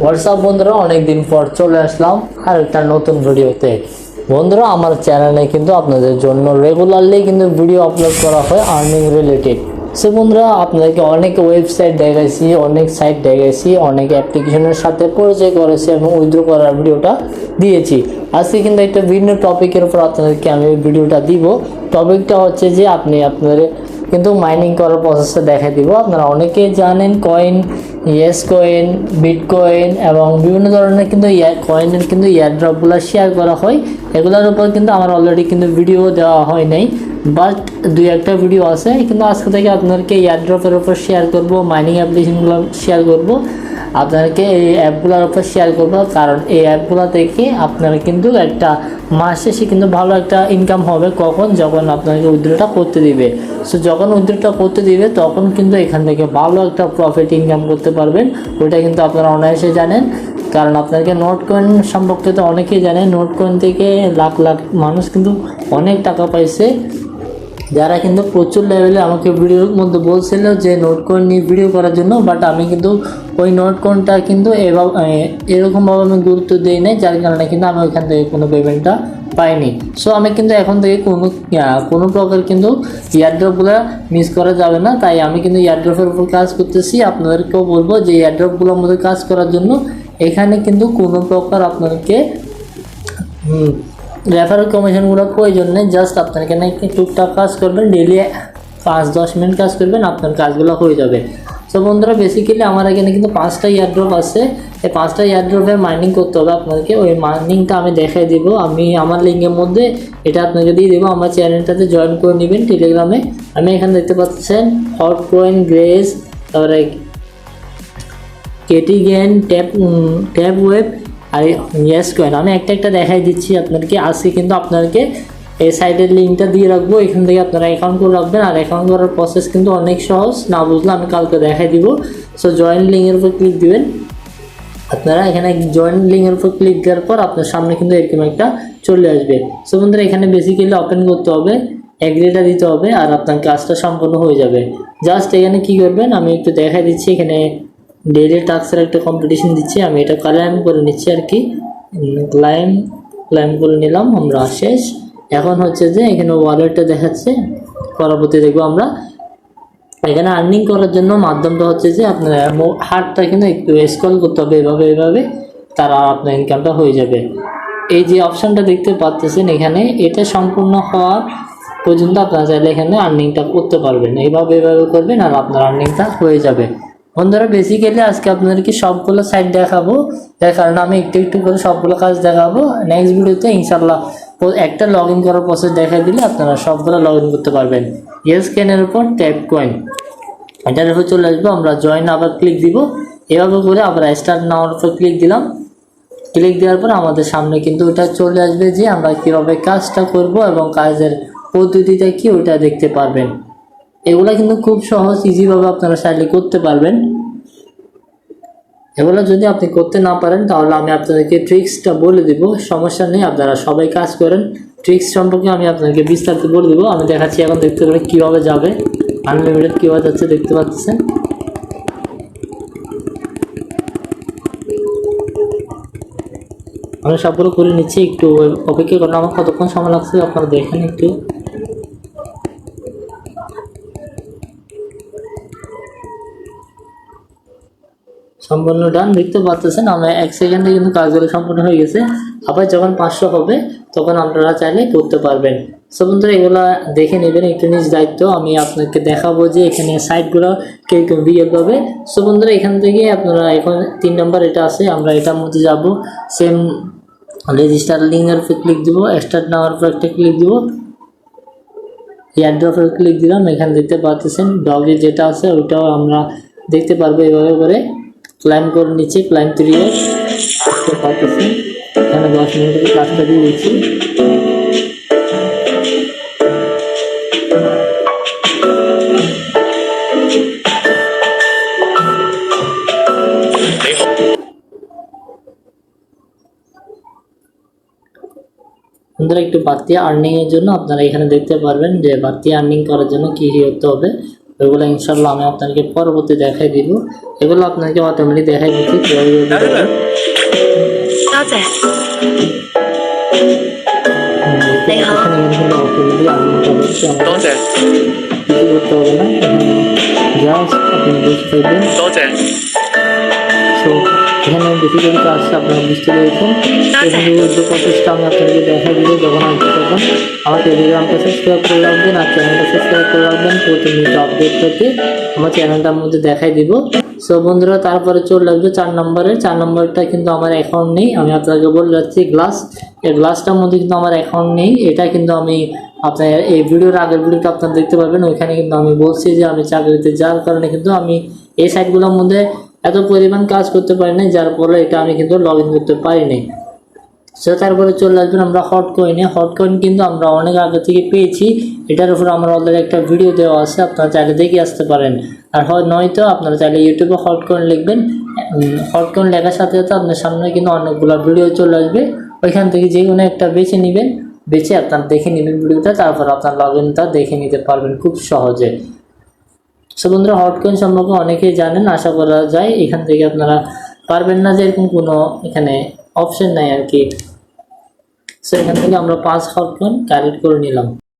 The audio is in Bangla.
হোয়াটসঅ্যাপ বন্ধুরা, অনেকদিন পর চলে আসলাম আর একটা নতুন ভিডিওতে। বন্ধুরা, আমার চ্যানেলে কিন্তু আপনাদের জন্য রেগুলারলি কিন্তু ভিডিও আপলোড করা হয় আর্নিং রিলেটেড। সো বন্ধুরা, আপনাদেরকে অনেক ওয়েবসাইট দেখাইছি, অনেক সাইট দেখাইছি, অনেক অ্যাপ্লিকেশনের সাথে পরিচয় করেছি এবং উইথড্র করার ভিডিওটা দিয়েছি। আজকে কিন্তু একটা ভিন্ন টপিকের উপর আপনাদেরকে আমি ভিডিওটা দিব। টপিকটা হচ্ছে যে আপনাদের কিন্তু মাইনিং করার প্রসেসটা দেখাই দিব। আপনারা অনেকেই জানেন কয়েন, ইয়েস কয়েন, বিটকয়েন এবং বিভিন্ন ধরনের কিন্তু কয়েনের কিন্তু এয়ারড্রপগুলো শেয়ার করা হয়। এগুলোর উপর কিন্তু আমার অলরেডি কিন্তু ভিডিও দেওয়া হয় নাই, বাট দুই একটা ভিডিও আছে। কিন্তু আজকে থেকে আপনাদেরকে এয়ারড্রপের উপর শেয়ার করব, মাইনিং অ্যাপ্লিকেশনগুলো শেয়ার করব, আপনাদেরকে এই অ্যাপগুলোর উপর শেয়ার করবো। কারণ এই অ্যাপগুলো থেকে আপনারা কিন্তু একটা মাস শেষে কিন্তু ভালো একটা ইনকাম হবে। কখন? যখন আপনাকে উইথড্রটা করতে দিবে। সো যখন উইথড্রটা করতে দিবে তখন কিন্তু এখান থেকে ভালো একটা প্রফিট ইনকাম করতে পারবেন। ওইটা কিন্তু আপনারা অনায়াসে জানেন, কারণ আপনাকে নোট কয়েন সম্পর্কে তো অনেকেই জানে। নোট কয়েন থেকে লাখ লাখ মানুষ কিন্তু অনেক টাকা পাইছে, যারা কিন্তু প্রচুর লেভেলে আমাকে ভিডিওর মধ্যে বলছিল যে নোট কয়েন নিয়ে ভিডিও করার জন্য। বাট আমি কিন্তু ওই নোট কয়েনটা কিন্তু এরকমভাবে আমি গুরুত্ব দিই নাই, যার কারণে কিন্তু আমি ওইখান থেকে কোনো পেমেন্টটা পাইনি। সো আমি কিন্তু এখন থেকে কোনো প্রকার কিন্তু এয়ারড্রপগুলো মিস করা যাবে না। তাই আমি কিন্তু এয়ারড্রপের উপর কাজ করতেছি। আপনাদেরকেও বলবো যে এয়ারড্রপগুলোর মধ্যে কাজ করার জন্য এখানে কিন্তু কোনো প্রকার আপনাদেরকে রেফারেল কমিশনগুলো প্রয়োজন নেই। জাস্ট আপনার এখানে টুকটাক কাজ করবেন, ডেলি 5-10 মিনিট কাজ করবেন, আপনার কাজগুলো হয়ে যাবে। সো বন্ধুরা, বেসিক্যালি আমার এখানে কিন্তু 5টা এয়ারড্রপ আছে। এই 5টা এয়ারড্রপের মাইনিং করতে হবে আপনাদেরকে। ওই মাইনিংটা আমি দেখাই দিব, আমি আমার লিঙ্কের মধ্যে এটা আপনাকে দিয়ে দেবো। আমার চ্যানেলটাতে জয়েন করে নেবেন টেলিগ্রামে। আমি এখানে দেখতে পাচ্ছেন হট কয়েন, গ্রেস, তারপরে কেটি গেন, ট্যাপ ওয়েব আর ইয়েস কয়েন। আমি একটা একটা দেখাই দিচ্ছি আপনাদেরকে। আজকে কিন্তু আপনাদেরকে এই সাইটের লিঙ্কটা দিয়ে রাখবো, এখান থেকে আপনারা অ্যাকাউন্ট করে রাখবেন। আর অ্যাকাউন্ট করার প্রসেস কিন্তু অনেক সহজ, না বুঝলে আমি কালকে দেখাই দিব। সো জয়েন লিঙ্কের উপর ক্লিক দিবেন। আপনারা এখানে জয়েন লিঙ্কের উপর ক্লিক দেওয়ার পর আপনার সামনে কিন্তু এরকম একটা চলে আসবে। সো বন্ধুরা, এখানে বেসিক্যালি ওপেন করতে হবে, এগ্রিটা দিতে হবে, আর আপনার কাজটা সম্পূর্ণ হয়ে যাবে। জাস্ট এখানে কি করবেন আমি একটু দেখাই দিচ্ছি। এখানে ডেইলি টাস্কের একটা কম্পিটিশন দিচ্ছি, আমি এটা ক্লাইম করে নিচ্ছি আর কি। ক্লাইম করে নিলাম আমরা, শেষ। এখন হচ্ছে যে এখানে ওয়ালেটটা দেখাচ্ছে, পরবর্তী দেখবো আমরা। এখানে আর্নিং করার জন্য মাধ্যমটা হচ্ছে যে আপনার হাতটা কিন্তু একটু স্ক্রল করতে হবে, এভাবে তারা আপনার ইনকামটা হয়ে যাবে। এই যে অপশানটা দেখতে পাচ্ছেন এখানে, এটা সম্পূর্ণ হওয়া পর্যন্ত আপনারা চাইলে এখানে আর্নিংটা করতে পারবেন। এভাবে করবেন আর আপনার আর্নিংটা হয়ে যাবে। বন্ধুরা, বেসিক্যালি আজকে আপনাদেরকে সবগুলো সাইট দেখাবো, যার কারণে আমি একটু একটু করে সবগুলো কাজ দেখাবো। নেক্সট ভিডিওতে ইনশাল্লাহ একটা লগ ইন করার প্রসেস দেখা দিলে আপনারা সবগুলো লগ ইন করতে পারবেন। ইয়েস কয়েনের উপর ট্যাপ কয়েন, এটার উপর চলে আসবো। আমরা জয়েন আবার ক্লিক দিব, এভাবে করে আমরা স্টার্ট নাওয়ার উপর ক্লিক দিলাম। ক্লিক দেওয়ার পর আমাদের সামনে কিন্তু ওটা চলে আসবে যে আমরা কীভাবে কাজটা করব এবং কাজের পদ্ধতিটা কি ওটা দেখতে পারবেন। এগুলো কিন্তু খুব সহজ, ইজিভাবে আপনারা চাইলে করতে পারবেন। এগুলো যদি আপনি করতে না পারেন তাহলে আমি আপনাদেরকে ট্রিক্সটা বলে দিব, সমস্যা নেই। আপনারা সবাই কাজ করেন, ট্রিক্স সম্পর্কে আমি আপনাদেরকে বিস্তারিত বলে দেবো। আমি দেখাচ্ছি এখন, দেখতে পারেন কীভাবে যাবে, আনলিমিটেড কীভাবে যাচ্ছে দেখতে পাচ্ছেন। আমি সবগুলো করে নিচ্ছি, একটু অপেক্ষা করেন। আমার কতক্ষণ সময় লাগছে আপনারা দেখেন একটু। সম্পূর্ণ ডান, দেখতে পাচ্ছেন আমার 1 সেকেন্ডে কিন্তু কাজগুলো সম্পূর্ণ হয়ে গেছে। আবার যখন 500 হবে তখন আপনারা চাইলে করতে পারবেন। সো বন্ধুরা, এগুলো দেখে নেবেন, একটু নিজ দায়িত্ব। আমি আপনাকে দেখাবো যে এখানে সাইটগুলো কিরকম রিয়েল পাবে। সো বন্ধুরা, এখান থেকে আপনারা এখন 3 নম্বর এটা আছে, আমরা এটার মধ্যে যাব। সেম রেজিস্টার লিঙ্কের উপর ক্লিক দিব, স্টার্ট নেওয়ার উপর একটা ক্লিক দিব, এয়ারড্রপের ক্লিক দিলাম। এখানে দেখতে পাচ্ছেন ডগে যেটা আছে ওইটাও আমরা দেখতে পারবো। এভাবে করে ক্লাইম করে নিচ্ছি, ক্লাইম 3 দেখতে পাচ্ছেন। এখানে 10 মিনিটের কাজটা দিয়ে দিচ্ছি। বন্ধুরা, একটু বাড়তি আর্নিং এর জন্য আপনারা এখানে দেখতে পারবেন যে বাড়তি আর্নিং করার জন্য কি করতে হবে। এগুলো ইনশাল্লাহ আমি আপনাকে পরবর্তী দেখাই দিব। এগুলো আপনাকে অটোমেটিক দেখাই দিচ্ছি কিভাবে দিতে পারবেন। এখানে কিন্তু অটোমেটিক আমি করতে হবে না, জাস্ট আপনি বসে থাকবেন। সো এখানে বেসিক্যালি কাজটা আপনারা বুঝতে পেরেছেন। এখানে যে প্রসেসটা আমি আপনাদেরকে দেখা দিব যখন আসবে তখন আমার টেলিগ্রামটা সাবস্ক্রাইব করে রাখবেন আর চ্যানেলটা সাবস্ক্রাইব করে রাখবেন প্রতিনিয়ত আপডেট পেতে আমার চ্যানেলটার মধ্যে দেখাই দিব। সো বন্ধুরা তারপরে চলে আসবে 4 নম্বরে। 4 নম্বরটা কিন্তু আমার অ্যাকাউন্ট নেই, আমি আপনাকে বলে যাচ্ছি গ্লাস, এই গ্লাসটার মধ্যে কিন্তু আমার অ্যাকাউন্ট নেই। এটা কিন্তু আমি আপনার এই ভিডিওর আগের ভিডিওটা আপনারা দেখতে পারবেন, ওইখানে কিন্তু আমি বলছি যে আমি চাকরিতে যাওয়ার কারণে কিন্তু আমি এই সাইটগুলোর মধ্যে এত পরিমাণ কাজ করতে পারি নাই, যার ফলে এটা আমি কিন্তু লগ ইন করতে পারিনি। সো তারপরে চলে আসবেন আমরা হট কয়েনে। হট কয়েন কিন্তু আমরা অনেক আগে থেকে পেয়েছি, এটার উপর আমার অলরেডি একটা ভিডিও দেওয়া আছে, আপনারা চাইলে দেখে আসতে পারেন। আর নয়তো আপনারা চাইলে ইউটিউবে হট কয়েন লিখবেন, হট কয়েন লেখার সাথে সাথে আপনার সামনে কিন্তু অনেকগুলো ভিডিও চলে আসবে, ওইখান থেকে যে কোনো একটা বেছে নেবেন, বেছে আপনার দেখে নেবেন ভিডিওটা, তারপর আপনার লগ ইনটা দেখে নিতে পারবেন খুব সহজে। সো বন্ধুরা হট কয়েন সম্পর্কে অনেকেই জানেন, আশা করা যায়। এখান থেকে আপনারা পারবেন না যে এরকম কোনো এখানে অপশন নাই আর কি। সো এখান থেকে আমরা 5 হট কয়েন কালেক্ট করে নিলাম।